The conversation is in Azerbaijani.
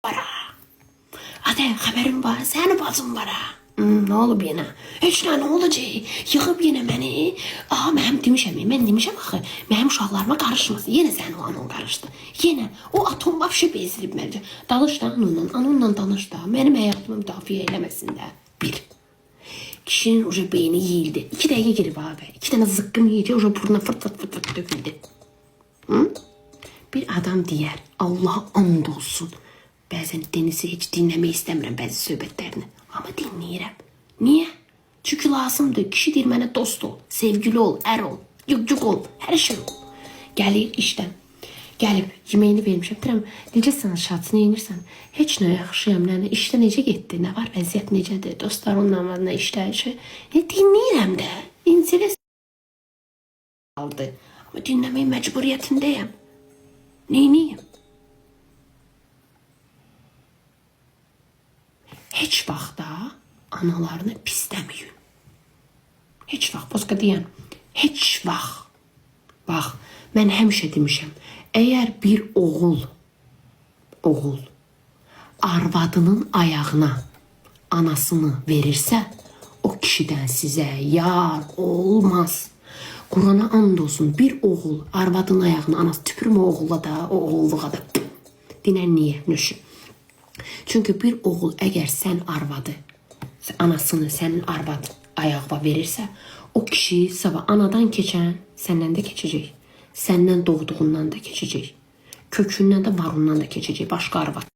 var ha. Hadi haberim var. Senin bacın var ha. Ne olub yenə? Heç nə olacaq? Yığıb yenə məni. Mənim demişəm, mən demişəm axı, mənim uşaqlarıma qarışmasın. Yenə sən o anon qarışdı. Yenə o atom vəbşə bezdirib məncə. Danış da anonla danış da. Mənim həyatımı müdafiə eləməsin də. Bir. Kişinin uca beyni yiyildi. 2 dəqiqə girib abi. 2 dənə zıqqım yiyəcək, uca burnuna fırt döküldü. Bir adam deyər, Allah and olsun. Bəzən Denizi heç dinləmək istəmirəm bəzi söhbətlərini. Amma dinləyirəm. Niyə? Çünki lazımdır. Kişi deyir mənə dost ol, sevgili ol, ər ol, yuq ol, hər şey ol. Gəlir işdən. Gəlib yeməyini vermişəm. Deyirəm, necəsən Şads, nə edirsən? Heç nə yaxşıyam, nə işdə necə getdi? Nə var, vəziyyət necədir? Dostlarınla var, nə işlər? Dinləyirəm də. İnteres aldı. Amma dinləmək məcburiyyətindəyəm. Neyniyim? Heç vaxt da analarını pisləməyin. Heç vaxt, boska deyən, heç vaxt. Bax, mən həmişə demişəm, əgər bir oğul arvadının ayağına anasını verirsə, o kişidən sizə yar olmaz. Qurana and olsun, bir oğul arvadının ayağına anası tüpürmə oğula da, o oğulluğa da. Dinən niyə, nöşü? Çünki bir oğul əgər sən arvadı, anasını sənin arvad ayağına verirsə, o kişi sabah anadan keçən səndən də keçəcək. Səndən doğduğundan da keçəcək. Kökündən də varından da keçəcək. Başqa arvad.